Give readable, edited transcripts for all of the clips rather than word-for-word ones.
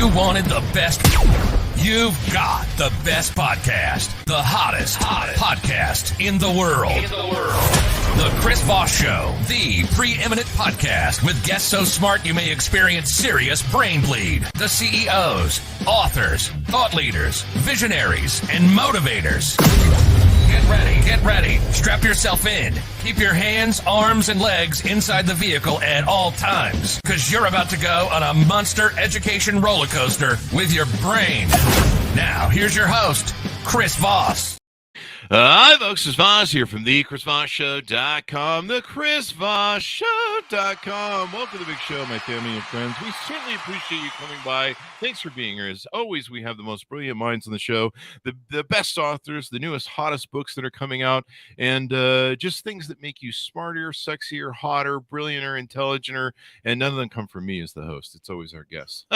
You wanted the best. You've got the best podcast. The hottest podcast in the world. The Chris Voss Show. The preeminent podcast with guests so smart you may experience serious brain bleed. The CEOs, authors, thought leaders, visionaries, and motivators. Get ready. Strap yourself in. Keep your hands, arms, and legs inside the vehicle at all times, because you're about to go on a monster education roller coaster with your brain. Now, here's your host, Chris Voss. Hi, folks. It's Voss here from thechrisvossshow.com, thechrisvossshow.com. Welcome to the big show, my family and friends. We certainly appreciate you coming by. Thanks for being here. As always, we have the most brilliant minds on the show, the best authors, the newest, hottest books that are coming out, and just things that make you smarter, sexier, hotter, brillianter, intelligenter, and none of them come from me as the host. It's always our guests.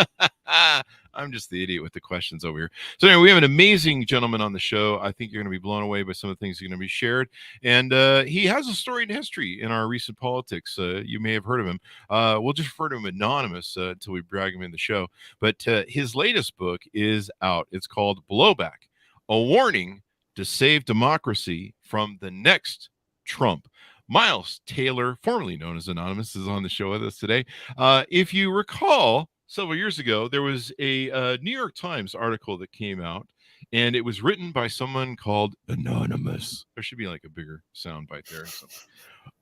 I'm just the idiot with the questions over here. So anyway, we have an amazing gentleman on the show. I think you're going to be blown away by some of the things that are going to be shared. And he has a storied history in our recent politics. You may have heard of him. We'll just refer to him anonymous until we brag him in the show. But his latest book is out. It's called Blowback, a warning to save democracy from the next Trump. Miles Taylor, formerly known as Anonymous, is on the show with us today. If you recall, several years ago, there was a New York Times article that came out, and it was written by someone called Anonymous. There should be like a bigger sound bite there.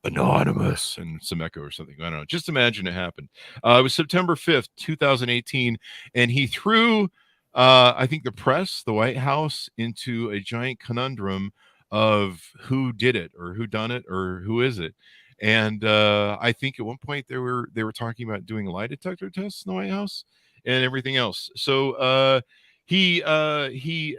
Anonymous and some echo or something. I don't know. Just imagine it happened. It was September 5th, 2018, and he threw, I think, the press, the White House, into a giant conundrum of who did it or who done it or who is it. And I think at one point they were talking about doing lie detector tests in the White House and everything else. So he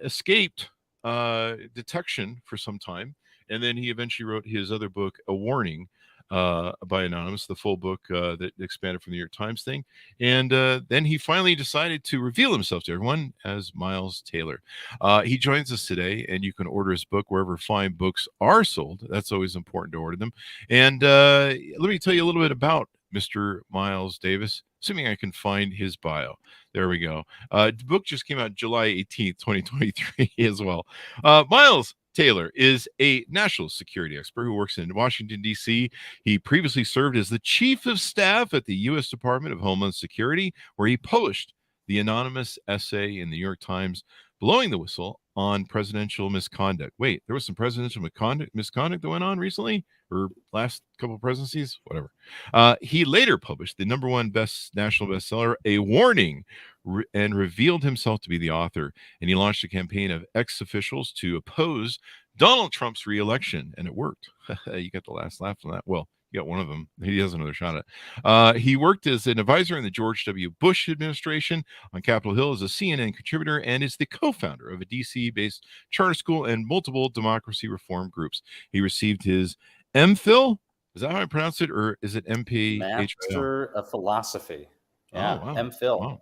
escaped detection for some time, and then he eventually wrote his other book, A Warning, by Anonymous, the full book that expanded from the New York Times thing. And then he finally decided to reveal himself to everyone as Miles Taylor. He joins us today, and you can order his book wherever fine books are sold. That's always important to order them. And let me tell you a little bit about Mr. Miles Davis, assuming I can find his bio. There we go. The book just came out July 18th, 2023 as well. Miles Taylor is a national security expert who works in Washington, D.C. He previously served as the chief of staff at the U.S. Department of Homeland Security, where he published the anonymous essay in the New York Times, blowing the whistle on presidential misconduct. Wait, there was some presidential misconduct that went on recently, or last couple of presidencies, whatever. He later published the #1 national bestseller, A Warning, and revealed himself to be the author. And he launched a campaign of ex-officials to oppose Donald Trump's reelection, and it worked. You got the last laugh on that. Well, you got one of them. He has another shot at it. He worked as an advisor in the George W. Bush administration on Capitol Hill as a CNN contributor, and is the co-founder of a DC-based charter school and multiple democracy reform groups. He received his MPhil. Is that how I pronounce it, or is it MP? Master of Philosophy. Yeah, oh, wow. MPhil. Wow.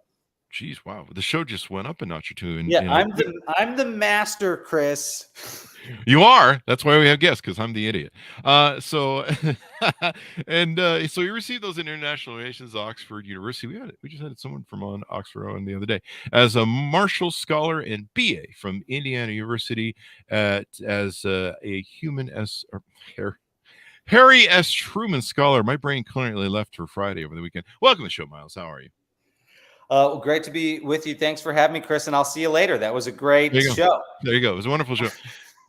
Jeez, wow. The show just went up a notch or two. I'm the master, Chris. You are. That's why we have guests, because I'm the idiot. So you received those in international relations, Oxford University. We just had someone from Oxford on the other day as a Marshall Scholar and BA from Indiana University as a human Harry S. Truman Scholar. My brain currently left for Friday over the weekend. Welcome to the show, Miles. How are you? Great to be with you. Thanks for having me, Chris, and I'll see you later. That was a great show. There you go. It was a wonderful show.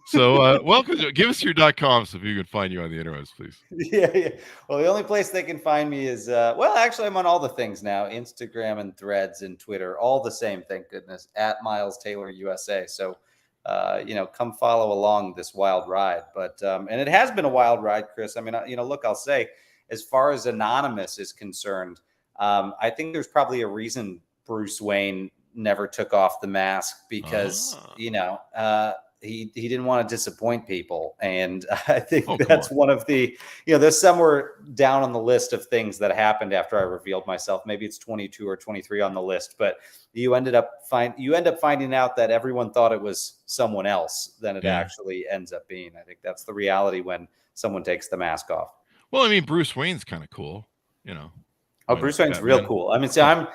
So welcome. Give us your .com so you can find you on the interwebs, please. Yeah. Well, the only place they can find me is, actually, I'm on all the things now, Instagram and Threads and Twitter, all the same, thank goodness, at Miles Taylor USA. So, come follow along this wild ride. But, and it has been a wild ride, Chris. I mean, look, I'll say, as far as Anonymous is concerned, I think there's probably a reason Bruce Wayne never took off the mask, because, he didn't want to disappoint people. And I think that's one of the, there's somewhere down on the list of things that happened after I revealed myself. Maybe it's 22 or 23 on the list, but you end up finding out that everyone thought it was someone else than it actually ends up being. I think that's the reality when someone takes the mask off. Well, I mean, Bruce Wayne's kind of cool, Oh, Why not Bruce Wayne's real Batman? cool. I mean, see, Oh,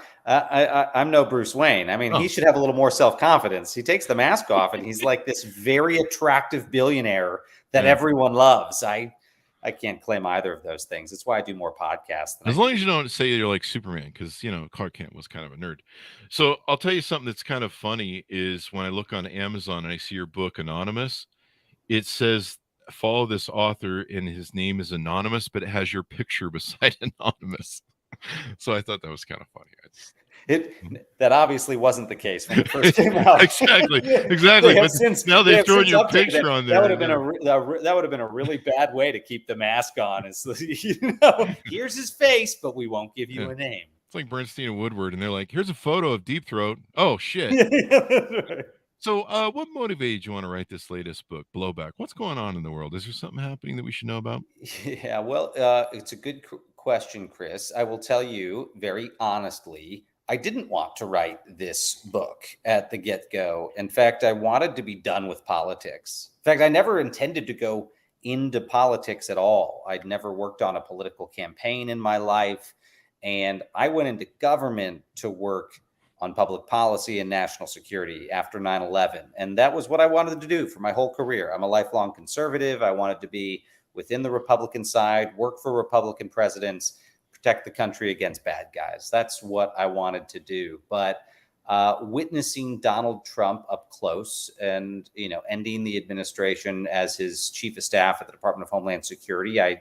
I'm no Bruce Wayne. I mean, he oh, should have a little more self-confidence. He takes the mask off, and he's like this very attractive billionaire that yeah. everyone loves. I can't claim either of those things. That's why I do more podcasts than I As do. long as you don't say you're like Superman, because Clark Kent was kind of a nerd. So I'll tell you something that's kind of funny is when I look on Amazon and I see your book Anonymous, it says follow this author and his name is anonymous, but it has your picture beside anonymous. So I thought that was kind of funny. That obviously wasn't the case when it first came out. Exactly, They exactly. have But since now they they've have thrown since your updated picture it. on That there. would have been that would have been a really bad way to keep the mask on. Is here's his face, but we won't give you Yeah. a name. It's like Bernstein and Woodward, and they're like, "Here's a photo of Deep Throat." Oh shit! So, what motivated you want to write this latest book, Blowback? What's going on in the world? Is there something happening that we should know about? Yeah, well, it's a good question, Chris. I will tell you very honestly, I didn't want to write this book at the get-go. In fact, I wanted to be done with politics. In fact, I never intended to go into politics at all. I'd never worked on a political campaign in my life, and I went into government to work on public policy and national security after 9/11. And that was what I wanted to do for my whole career. I'm a lifelong conservative. I wanted to be within the Republican side, work for Republican presidents, protect the country against bad guys. That's what I wanted to do. But witnessing Donald Trump up close and ending the administration as his chief of staff at the Department of Homeland Security, I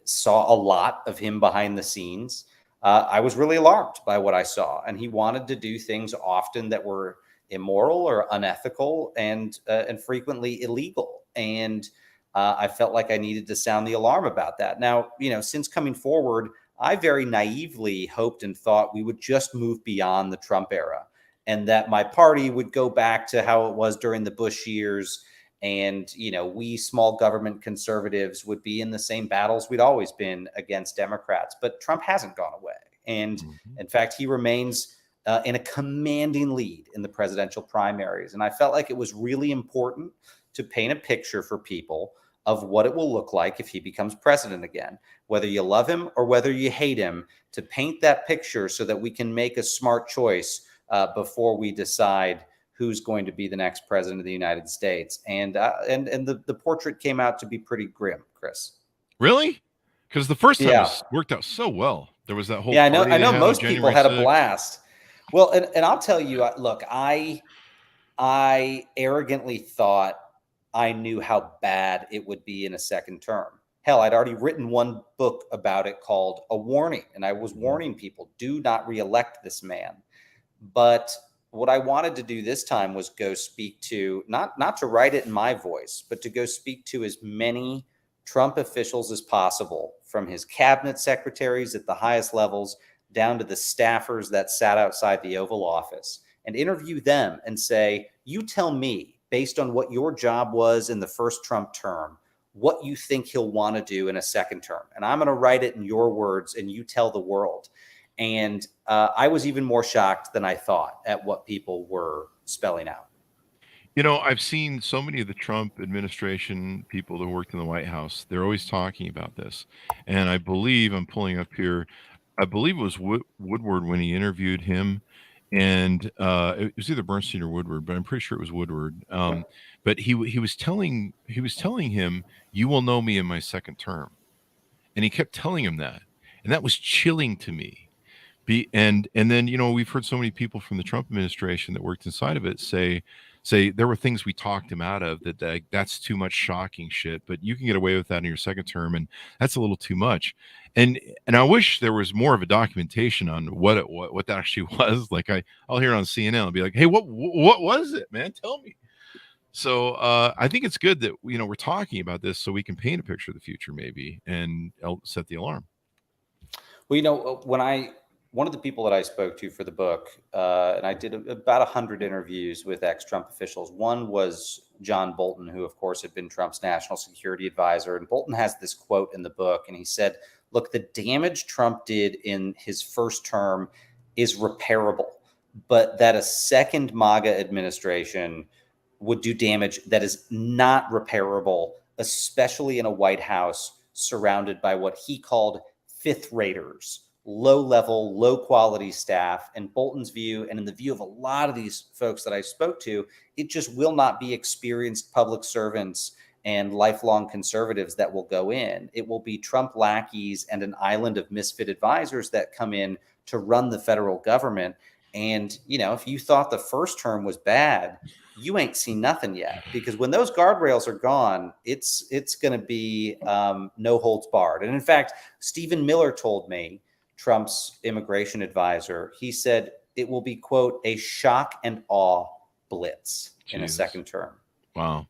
saw a lot of him behind the scenes. I was really alarmed by what I saw, and he wanted to do things often that were immoral or unethical and frequently illegal. And I felt like I needed to sound the alarm about that. Now, since coming forward, I very naively hoped and thought we would just move beyond the Trump era and that my party would go back to how it was during the Bush years. And, we small government conservatives would be in the same battles we'd always been against Democrats. But Trump hasn't gone away. And in fact, he remains in a commanding lead in the presidential primaries. And I felt like it was really important to paint a picture for people of what it will look like if he becomes president again, whether you love him or whether you hate him, to paint that picture so that we can make a smart choice before we decide who's going to be the next president of the United States. And the portrait came out to be pretty grim, Chris. Really? Because the first time Yeah. it worked out so well. There was that whole Yeah, party I they know had most on people January had a 6th. blast. Well, and I'll tell you, look, I arrogantly thought I knew how bad it would be in a second term. Hell, I'd already written one book about it called A Warning, and I was warning people, do not reelect this man. But what I wanted to do this time was go speak to, not to write it in my voice, but to go speak to as many Trump officials as possible, from his cabinet secretaries at the highest levels down to the staffers that sat outside the Oval Office, and interview them and say, you tell me, based on what your job was in the first Trump term, what you think he'll want to do in a second term. And I'm going to write it in your words, and you tell the world. And I was even more shocked than I thought at what people were spelling out. I've seen so many of the Trump administration people that worked in the White House. They're always talking about this. And I believe, I'm pulling up here, I believe it was Woodward when he interviewed him. And it was either Bernstein or Woodward, but I'm pretty sure it was Woodward. But he was telling him, "You will know me in my second term," and he kept telling him that, and that was chilling to me. And then we've heard so many people from the Trump administration that worked inside of it say there were things we talked him out of that's too much shocking shit, but you can get away with that in your second term, and that's a little too much. And I wish there was more of a documentation on what that actually was. Like I'll hear it on CNN. I'll be like, hey, what was it, man? Tell me. So I think it's good that we're talking about this so we can paint a picture of the future maybe and set the alarm. Well, one of the people that I spoke to for the book, and I did about 100 interviews with ex-Trump officials. One was John Bolton, who, of course, had been Trump's national security advisor. And Bolton has this quote in the book, and he said, look, the damage Trump did in his first term is repairable, but that a second MAGA administration would do damage that is not repairable, especially in a White House surrounded by what he called fifth raters, low-level, low-quality staff. In Bolton's view, and in the view of a lot of these folks that I spoke to, it just will not be experienced public servants and lifelong conservatives that will go in. It will be Trump lackeys and an island of misfit advisors that come in to run the federal government. And, if you thought the first term was bad, you ain't seen nothing yet, because when those guardrails are gone, it's going to be no holds barred. And in fact, Stephen Miller told me, Trump's immigration advisor, he said it will be, quote, a shock and awe blitz in a second term. Wow.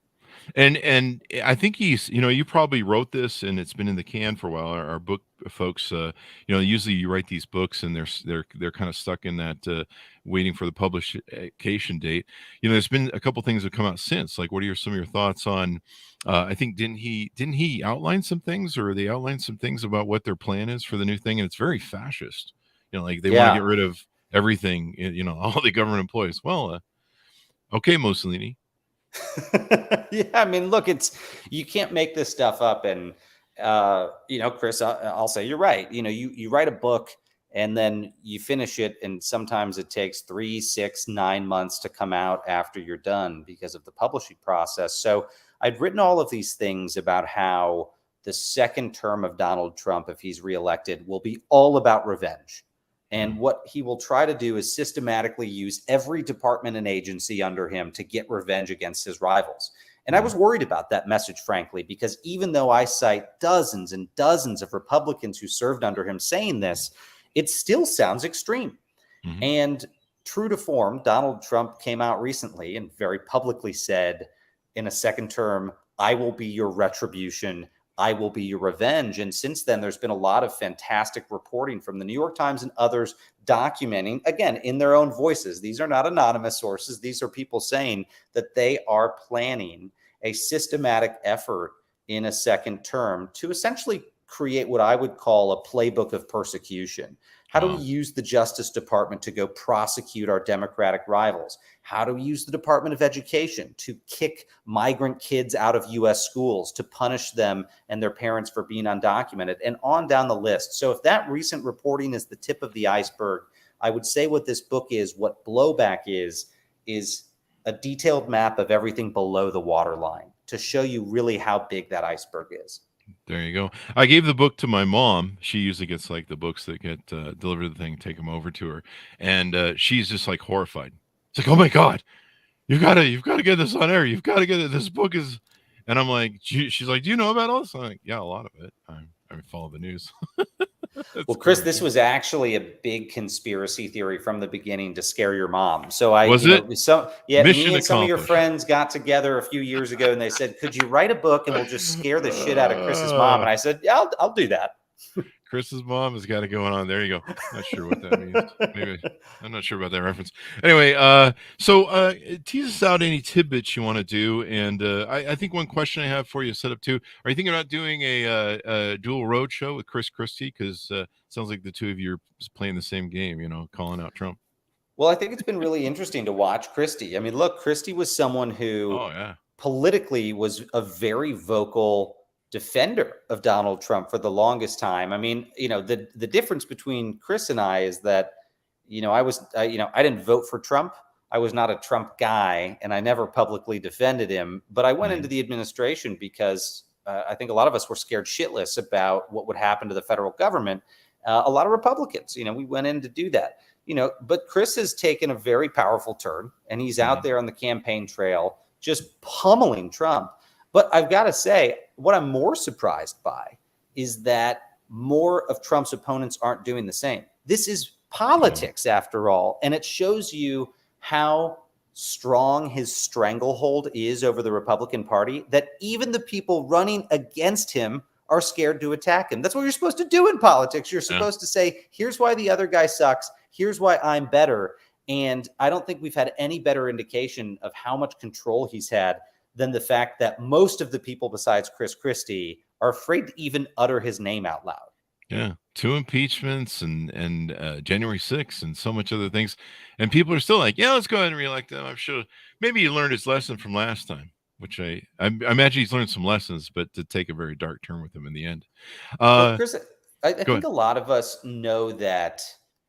And I think he's, you probably wrote this and it's been in the can for a while. Our book folks, usually you write these books and they're kind of stuck in that waiting for the publication date. There's been a couple things that come out since. Like, what are some of your thoughts on? I think didn't he outline some things, or they outlined some things about what their plan is for the new thing, and it's very fascist. Like they want to get rid of everything. All the government employees. Well, okay, Mussolini. Yeah, I mean, look, you can't make this stuff up. And, Chris, I'll say you're right. You write a book and then you finish it, and sometimes it takes 3, 6, 9 months to come out after you're done because of the publishing process. So I'd written all of these things about how the second term of Donald Trump, if he's reelected, will be all about revenge. And what he will try to do is systematically use every department and agency under him to get revenge against his rivals. And I was worried about that message, frankly, because even though I cite dozens and dozens of Republicans who served under him saying this, it still sounds extreme. Mm-hmm. And true to form, Donald Trump came out recently and very publicly said, in a second term, I will be your retribution. I will be your revenge. And since then, there's been a lot of fantastic reporting from the New York Times and others documenting, again, in their own voices. These are not anonymous sources. These are people saying that they are planning a systematic effort in a second term to essentially create what I would call a playbook of persecution. How do we use the Justice Department to go prosecute our Democratic rivals? How do we use the Department of Education to kick migrant kids out of U.S. schools, to punish them and their parents for being undocumented, and on down the list? So if that recent reporting is the tip of the iceberg, I would say what this book is, what Blowback is a detailed map of everything below the waterline to show you really how big that iceberg is. There you go. I gave the book to my mom. She usually gets like the books that get delivered to the thing, take them over to her, and she's just like horrified. It's like, oh my God, you've got to get this on air. You've got to get it. This book is, and I'm like, she's like, do you know about all this? I'm like, yeah, a lot of it. I follow the news. Well, Chris, this was actually a big conspiracy theory from the beginning to scare your mom. So me and some of your friends got together a few years ago and they said, could you write a book and we'll just scare the shit out of Chris's mom? And I said, yeah, I'll do that. Chris's mom has got it going on. There you go. Not sure what that means. Maybe I'm not sure about that reference. Anyway, so tease us out any tidbits you want to do. And I think one question I have for you set up too. Are you thinking about doing a dual road show with Chris Christie? Because sounds like the two of you are playing the same game, calling out Trump. Well, I think it's been really interesting to watch Christie. I mean, look, Christie was someone who politically was a very vocal defender of Donald Trump for the longest time. I mean, the difference between Chris and I is that, I didn't vote for Trump. I was not a Trump guy, and I never publicly defended him. But I went into the administration because I think a lot of us were scared shitless about what would happen to the federal government. A lot of Republicans, we went in to do that. But Chris has taken a very powerful turn, and he's out there on the campaign trail just pummeling Trump. But I've got to say, what I'm more surprised by is that more of Trump's opponents aren't doing the same. This is politics, after all, and it shows you how strong his stranglehold is over the Republican Party, that even the people running against him are scared to attack him. That's what you're supposed to do in politics. You're supposed to say, here's why the other guy sucks. Here's why I'm better. And I don't think we've had any better indication of how much control he's had than the fact that most of the people besides Chris Christie are afraid to even utter his name out loud. Yeah. 2 impeachments and January 6th and so much other things. And people are still like, yeah, let's go ahead and reelect him. I'm sure maybe he learned his lesson from last time, which I imagine he's learned some lessons, but to take a very dark turn with him in the end. Well, Chris, I Go think ahead. a lot of us know that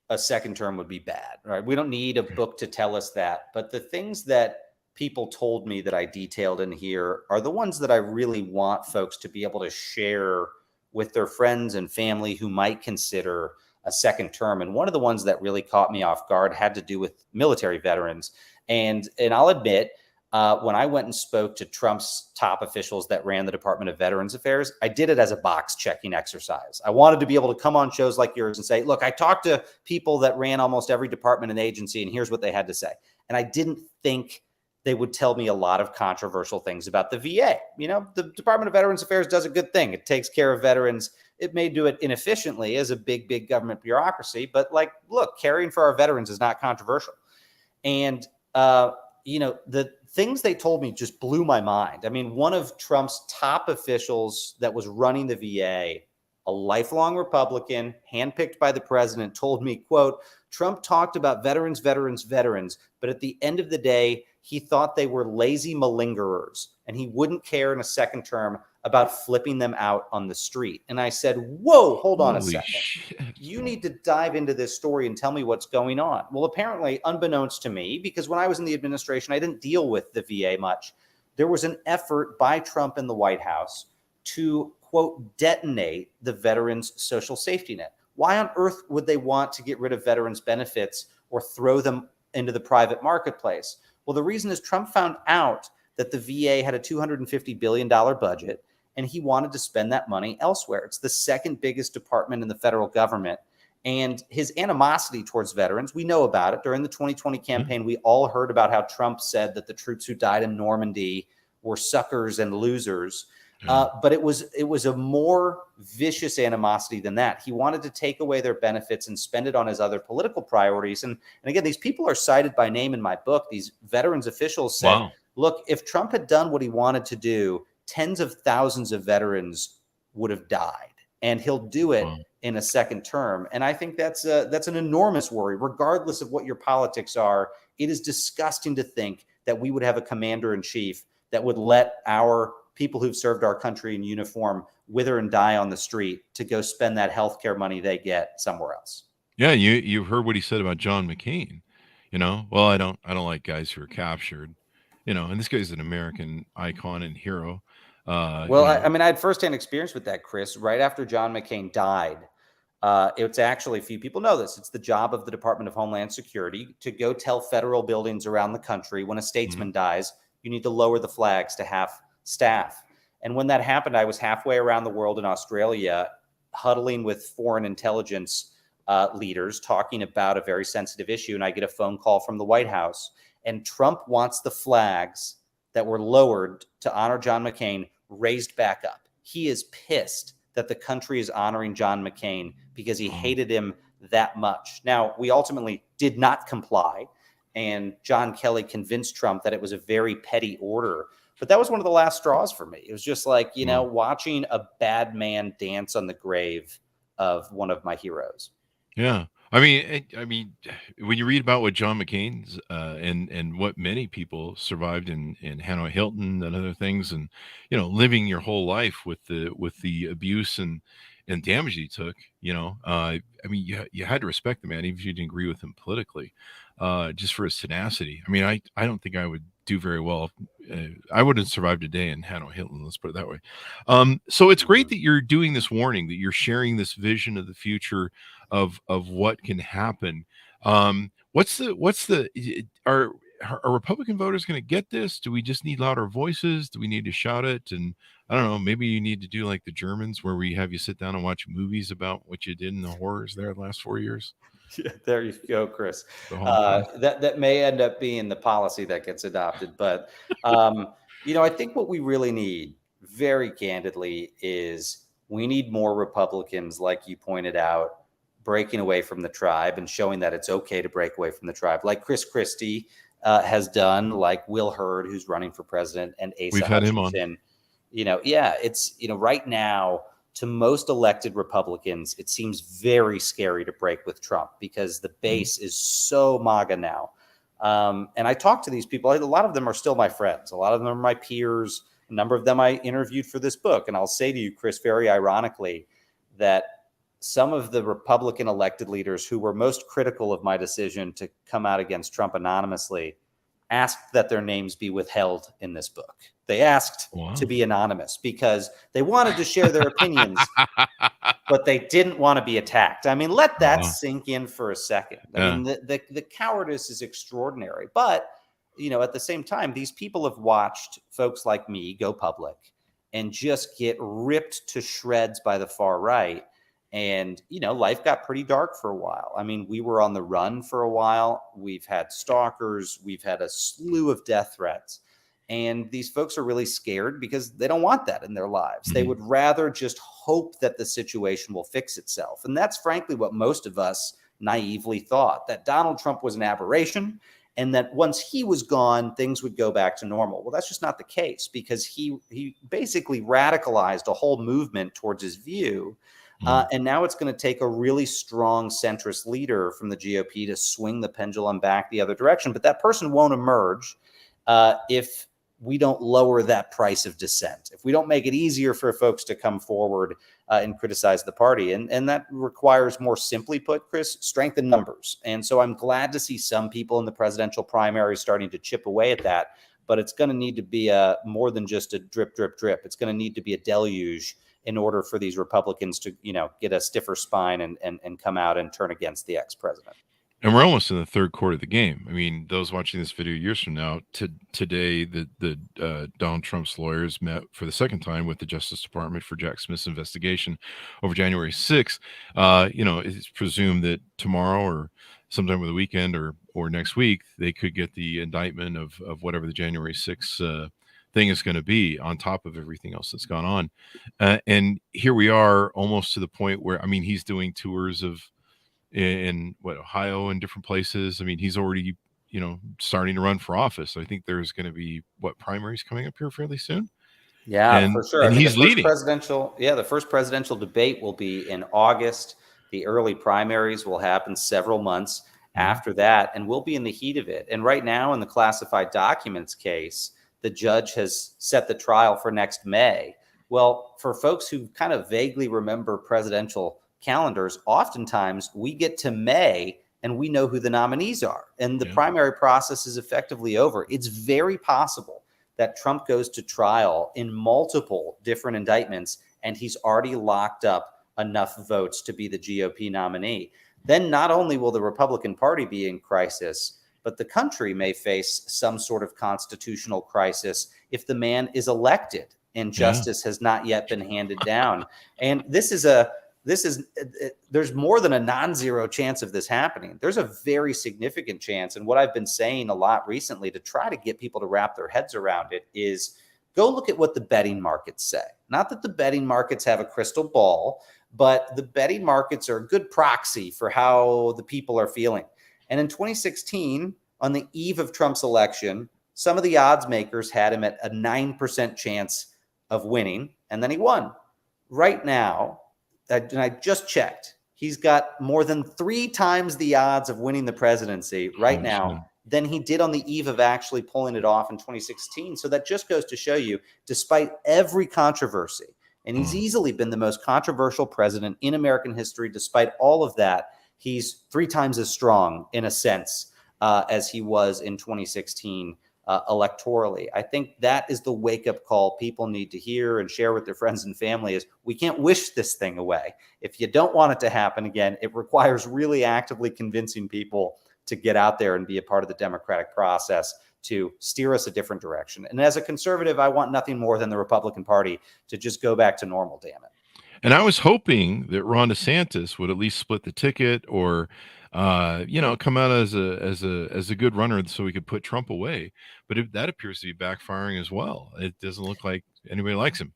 a second term would be bad, right? We don't need a book to tell us that. But the things that people told me that I detailed in here are the ones that I really want folks to be able to share with their friends and family who might consider a second term. And one of the ones that really caught me off guard had to do with military veterans. And I'll admit, when I went and spoke to Trump's top officials that ran the Department of Veterans Affairs, I did it as a box checking exercise. I wanted to be able to come on shows like yours and say, look, I talked to people that ran almost every department and agency, and here's what they had to say. And I didn't think they would tell me a lot of controversial things about the VA. You know, the Department of Veterans Affairs does a good thing. It takes care of veterans. It may do it inefficiently as a big government bureaucracy, but like, look, caring for our veterans is not controversial. And, the things they told me just blew my mind. I mean, one of Trump's top officials that was running the VA, a lifelong Republican, handpicked by the president, told me, quote, Trump talked about veterans, but at the end of the day, he thought they were lazy malingerers, and he wouldn't care in a second term about flipping them out on the street. And I said, whoa, hold on a Holy second. shit. You need to dive into this story and tell me what's going on. Well, apparently, unbeknownst to me, because when I was in the administration, I didn't deal with the VA much. There was an effort by Trump in the White House to, quote, detonate the veterans' social safety net. Why on earth would they want to get rid of veterans' benefits or throw them into the private marketplace? Well, the reason is Trump found out that the VA had a $250 billion budget, and he wanted to spend that money elsewhere. It's the second biggest department in the federal government. And his animosity towards veterans, we know about it. During the 2020 campaign, we all heard about how Trump said that the troops who died in Normandy were suckers and losers. But it was a more vicious animosity than that. He wanted to take away their benefits and spend it on his other political priorities. And again, these people are cited by name in my book. These veterans officials said, Wow. look, if Trump had done what he wanted to do, tens of thousands of veterans would have died, and he'll do it in a second term. And I think that's an enormous worry, regardless of what your politics are. It is disgusting to think that we would have a commander in chief that would let our people who've served our country in uniform wither and die on the street to go spend that healthcare money they get somewhere else. Yeah, you've heard what he said about John McCain. Well, I don't like guys who are captured. And this guy's an American icon and hero. Well, I mean, I had firsthand experience with that, Chris. Right after John McCain died, it's actually, few people know this, it's the job of the Department of Homeland Security to go tell federal buildings around the country when a statesman dies, you need to lower the flags to half staff. And when that happened, I was halfway around the world in Australia, huddling with foreign intelligence leaders talking about a very sensitive issue. And I get a phone call from the White House, and Trump wants the flags that were lowered to honor John McCain raised back up. He is pissed that the country is honoring John McCain because he hated him that much. Now, we ultimately did not comply, and John Kelly convinced Trump that it was a very petty order. But that was one of the last straws for me. It was just like, watching a bad man dance on the grave of one of my heroes. Yeah. I mean, when you read about what John McCain's and what many people survived in Hanoi Hilton and other things, and living your whole life with the abuse and damage he took, I mean, you had to respect the man, even if you didn't agree with him politically, just for his tenacity. I mean, I don't think I would do very well. I wouldn't survive a day in Hanoi Hilton. Let's put it that way. So it's great that you're doing this warning, that you're sharing this vision of the future of what can happen. Are Republican voters going to get this? Do we just need louder voices? Do we need to shout it? And I don't know, maybe you need to do like the Germans, where we have you sit down and watch movies about what you did in the horrors there the last 4 years. Yeah, there you go, Chris. That may end up being the policy that gets adopted. But, I think what we really need, very candidly, is we need more Republicans, like you pointed out, breaking away from the tribe and showing that it's okay to break away from the tribe, like Chris Christie has done, like Will Hurd, who's running for president, and Asa We've had him on. It's, right now, to most elected Republicans, it seems very scary to break with Trump because the base is so MAGA now. And I talk to these people. A lot of them are still my friends. A lot of them are my peers. A number of them I interviewed for this book. And I'll say to you, Chris, very ironically, that some of the Republican elected leaders who were most critical of my decision to come out against Trump anonymously asked that their names be withheld in this book. They asked to be anonymous because they wanted to share their opinions, but they didn't want to be attacked. I mean, let that sink in for a second. I mean, the cowardice is extraordinary. But, at the same time, these people have watched folks like me go public and just get ripped to shreds by the far right. And, life got pretty dark for a while. I mean, we were on the run for a while. We've had stalkers. We've had a slew of death threats. And these folks are really scared because they don't want that in their lives. Mm-hmm. They would rather just hope that the situation will fix itself. And that's frankly what most of us naively thought, that Donald Trump was an aberration and that once he was gone, things would go back to normal. Well, that's just not the case because he basically radicalized a whole movement towards his view. And now it's going to take a really strong centrist leader from the GOP to swing the pendulum back the other direction. But that person won't emerge if we don't lower that price of dissent, if we don't make it easier for folks to come forward and criticize the party. And that requires, more simply put, Chris, strength in numbers. And so I'm glad to see some people in the presidential primary starting to chip away at that. But it's going to need to be more than just a drip, drip, drip. It's going to need to be a deluge in order for these Republicans to, get a stiffer spine and come out and turn against the ex-president. And we're almost in the third quarter of the game. I mean, those watching this video years from now, today, the Donald Trump's lawyers met for the second time with the Justice Department for Jack Smith's investigation over January 6th. It's presumed that tomorrow or sometime over the weekend or next week, they could get the indictment of whatever the January 6th thing is going to be on top of everything else that's gone on. And here we are almost to the point where, I mean, he's doing tours in Ohio and different places. I mean, he's already, starting to run for office. I think there's going to be primaries coming up here fairly soon. Yeah, for sure. And he's leading. The first presidential debate will be in August. The early primaries will happen several months after that, and we'll be in the heat of it. And right now in the classified documents case, the judge has set the trial for next May. Well, for folks who kind of vaguely remember presidential calendars, oftentimes we get to May and we know who the nominees are, and the primary process is effectively over. It's very possible that Trump goes to trial in multiple different indictments and he's already locked up enough votes to be the GOP nominee. Then not only will the Republican Party be in crisis, but the country may face some sort of constitutional crisis if the man is elected and justice has not yet been handed down. And there's more than a non-zero chance of this happening. There's a very significant chance. And what I've been saying a lot recently to try to get people to wrap their heads around it is go look at what the betting markets say. Not that the betting markets have a crystal ball, but the betting markets are a good proxy for how the people are feeling. And in 2016, on the eve of Trump's election, some of the odds makers had him at a 9% chance of winning, and then he won. Right now, and I just checked, he's got more than 3 times the odds of winning the presidency right now than he did on the eve of actually pulling it off in 2016. So that just goes to show you, despite every controversy, and he's easily been the most controversial president in American history, despite all of that, he's 3 times as strong in a sense as he was in 2016 electorally. I think that is the wake-up call people need to hear and share with their friends and family is we can't wish this thing away. If you don't want it to happen again, it requires really actively convincing people to get out there and be a part of the democratic process to steer us a different direction. And as a conservative, I want nothing more than the Republican Party to just go back to normal, damn it. And I was hoping that Ron DeSantis would at least split the ticket or come out as a good runner so we could put Trump away. But that appears to be backfiring as well. It doesn't look like anybody likes him.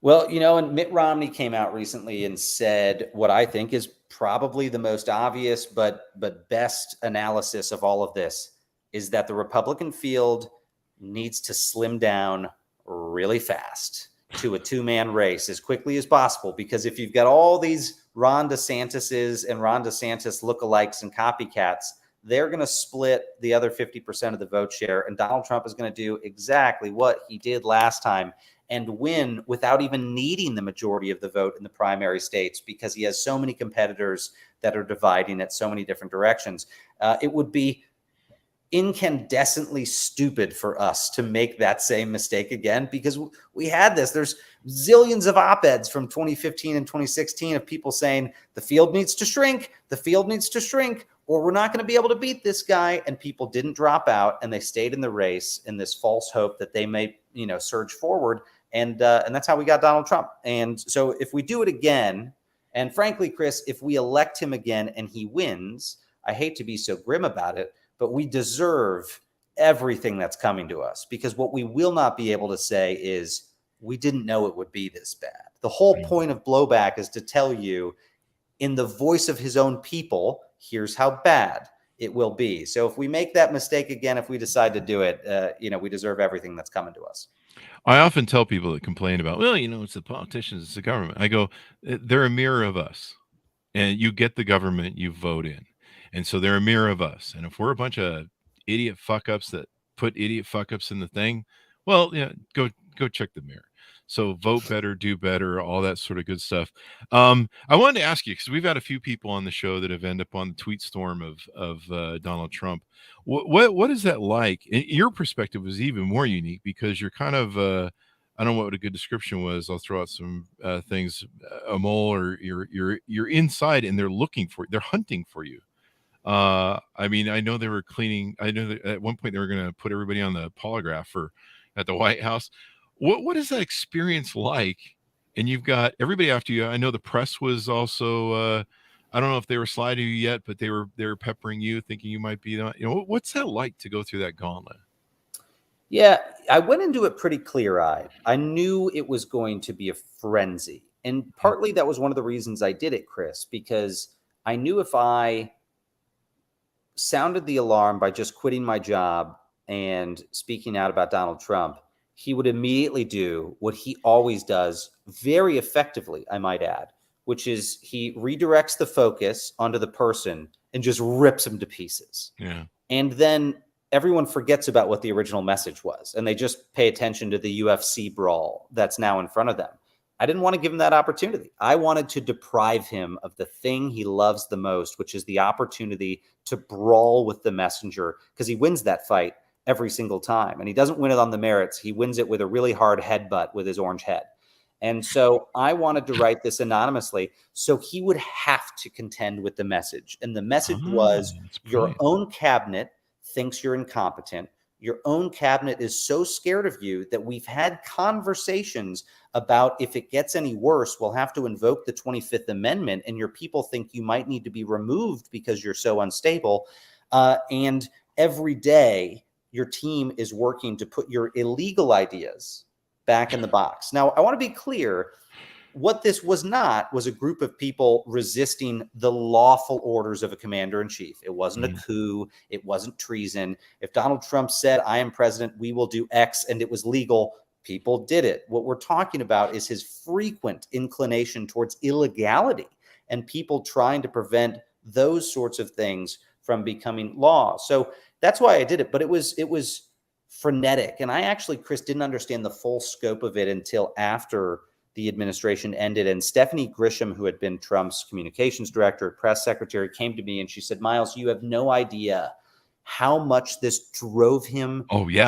Well, and Mitt Romney came out recently and said what I think is probably the most obvious but best analysis of all of this is that the Republican field needs to slim down really fast to a 2-man race as quickly as possible. Because if you've got all these Ron DeSantis's and Ron DeSantis lookalikes and copycats, they're going to split the other 50% of the vote share. And Donald Trump is going to do exactly what he did last time and win without even needing the majority of the vote in the primary states because he has so many competitors that are dividing at so many different directions. It would be incandescently stupid for us to make that same mistake again, because we had this. There's zillions of op-eds from 2015 and 2016 of people saying the field needs to shrink, or we're not going to be able to beat this guy. And people didn't drop out, and they stayed in the race in this false hope that they may, surge forward. And that's how we got Donald Trump. And so if we do it again, and frankly, Chris, if we elect him again and he wins, I hate to be so grim about it, but we deserve everything that's coming to us, because what we will not be able to say is we didn't know it would be this bad. The whole point of Blowback is to tell you in the voice of his own people, here's how bad it will be. So if we make that mistake again, if we decide to do it, we deserve everything that's coming to us. I often tell people that complain about, well, it's the politicians, it's the government. I go, they're a mirror of us, and you get the government you vote in. And so they're a mirror of us. And if we're a bunch of idiot fuck-ups that put idiot fuck-ups in the thing, well, go check the mirror. So vote better, do better, all that sort of good stuff. I wanted to ask you, because we've had a few people on the show that have ended up on the tweet storm of Donald Trump. What is that like? And your perspective was even more unique, because you're kind of I don't know what a good description was. I'll throw out some things. A mole, or you're inside, and they're hunting for you. I know they were cleaning. I know that at one point they were going to put everybody on the polygraph at the White House. What is that experience like? And you've got everybody after you. I know the press was also, I don't know if they were sliding you yet, but they were peppering you, thinking you might be, what's that like to go through that gauntlet? Yeah, I went into it pretty clear-eyed. I knew it was going to be a frenzy. And partly that was one of the reasons I did it, Chris, because I knew if I sounded the alarm by just quitting my job and speaking out about Donald Trump, he would immediately do what he always does very effectively, I might add, which is he redirects the focus onto the person and just rips him to pieces. Yeah. And then everyone forgets about what the original message was, and they just pay attention to the UFC brawl that's now in front of them. I didn't want to give him that opportunity. I wanted to deprive him of the thing he loves the most, which is the opportunity to brawl with the messenger, because he wins that fight every single time. And he doesn't win it on the merits. He wins it with a really hard headbutt with his orange head. And so I wanted to write this anonymously so he would have to contend with the message. And the message was, your own cabinet thinks you're incompetent. Your own cabinet is so scared of you that we've had conversations about, if it gets any worse, we'll have to invoke the 25th Amendment, and your people think you might need to be removed because you're so unstable. And every day, your team is working to put your illegal ideas back in the box. Now, I want to be clear. What this was not was a group of people resisting the lawful orders of a commander-in-chief. It wasn't a coup. It wasn't treason. If Donald Trump said, I am president, we will do X, and it was legal, people did it. What we're talking about is his frequent inclination towards illegality and people trying to prevent those sorts of things from becoming law. So that's why I did it. But it was frenetic. And I actually, Chris, didn't understand the full scope of it until after the administration ended. And Stephanie Grisham, who had been Trump's communications director, press secretary, came to me and she said, Miles, you have no idea how much this drove him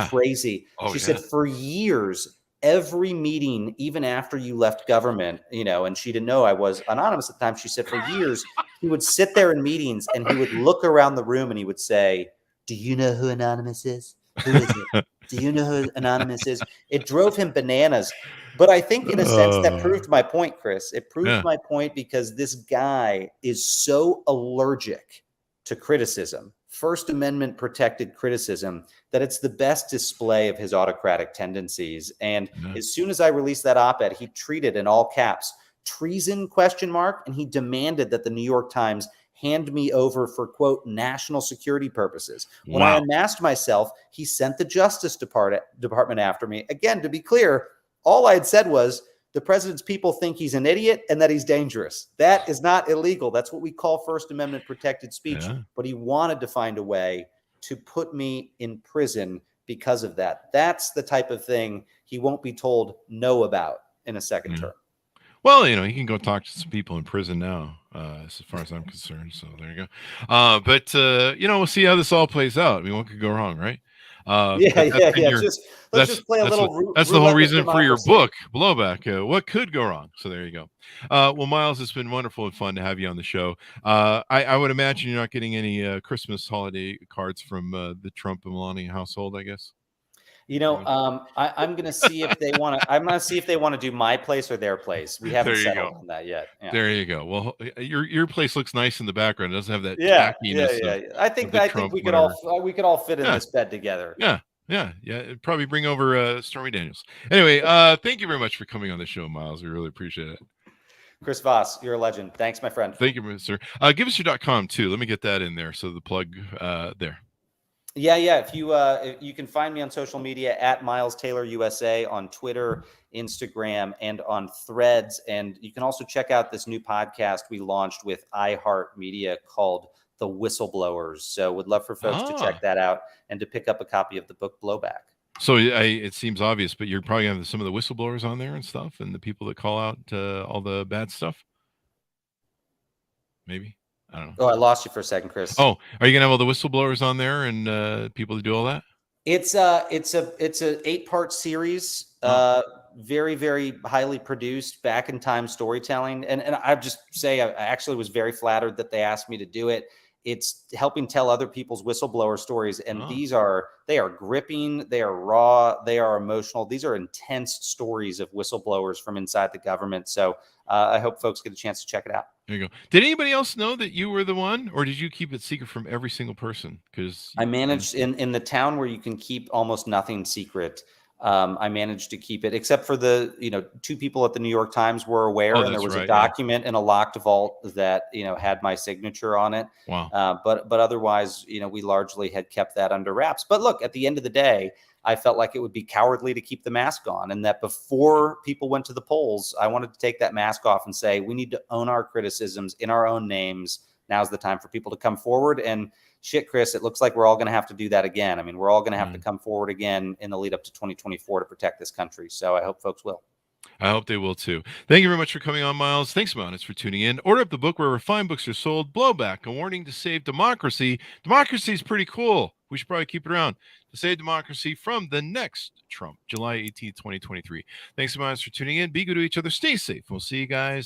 crazy. She said, for years, every meeting, even after you left government, and she didn't know I was anonymous at the time. She said, for years, he would sit there in meetings and he would look around the room and he would say, do you know who Anonymous is? Who is it? Do you know who Anonymous is? It drove him bananas. But I think in a sense that proved my point, Chris. It proved my point because this guy is so allergic to criticism, First Amendment protected criticism, that it's the best display of his autocratic tendencies. And as soon as I released that op-ed, he treated in all caps, treason, ? And he demanded that the New York Times hand me over for, quote, national security purposes. When I unmasked myself, he sent the Justice Department after me. Again, to be clear, all I had said was the president's people think he's an idiot and that he's dangerous. That is not illegal. That's what we call First Amendment protected speech. But he wanted to find a way to put me in prison because of that. That's the type of thing he won't be told no about in a second term. Well, he can go talk to some people in prison now, as far as I'm concerned. So there you go. But we'll see how this all plays out. I mean, what could go wrong, right? Yeah. Let's just play a little. That's the whole roulette with reason for your democracy. book, Blowback. What could go wrong? So there you go. Well, Miles, it's been wonderful and fun to have you on the show. I would imagine you're not getting any Christmas holiday cards from the Trump and Melania household, I guess. I'm going to see if they want to. I'm going to see if they want to do my place or their place. We haven't settled on that yet. Yeah. There you go. Well, your place looks nice in the background. It doesn't have that tackiness. Yeah. I think we could all fit in this bed together. Yeah. It'd probably bring over Stormy Daniels. Anyway, thank you very much for coming on the show, Miles. We really appreciate it. Chris Voss, you're a legend. Thanks, my friend. Thank you, sir. Give us your .com too. Let me get that in there. So the plug there. Yeah. If you can find me on social media at Miles Taylor USA on Twitter, Instagram, and on Threads. And you can also check out this new podcast we launched with iHeartMedia called The Whistleblowers. So would love for folks to check that out and to pick up a copy of the book Blowback. So it seems obvious, but you're probably going to have some of the whistleblowers on there and stuff, and the people that call out all the bad stuff. Maybe. I don't know. Oh, I lost you for a second, Chris. Oh, are you gonna have all the whistleblowers on there and people to do all that? It's a 8-part series, very, very highly produced, back in time storytelling. And I just say I actually was very flattered that they asked me to do it. It's helping tell other people's whistleblower stories, and they are gripping, they are raw, they are emotional. These are intense stories of whistleblowers from inside the government. So I hope folks get a chance to check it out. There you go. Did anybody else know that you were the one, or did you keep it secret from every single person? Because I managed in the town where you can keep almost nothing secret. I managed to keep it, except for the 2 people at the New York Times were aware, and there was a document in a locked vault that had my signature on it. Wow. But otherwise, we largely had kept that under wraps. But look, at the end of the day, I felt like it would be cowardly to keep the mask on, and that before people went to the polls, I wanted to take that mask off and say, we need to own our criticisms in our own names. Now's the time for people to come forward. And shit, Chris, it looks like we're all going to have to do that again. I mean, we're all going to have to come forward again in the lead up to 2024 to protect this country. So I hope folks will. I hope they will too. Thank you very much for coming on, Miles. Thanks, Miles, for tuning in. Order up the book wherever fine books are sold. Blowback, a warning to save democracy. Democracy is pretty cool. We should probably keep it around to save democracy from the next Trump, July 18th, 2023. Thanks, Miles, for tuning in. Be good to each other. Stay safe. We'll see you guys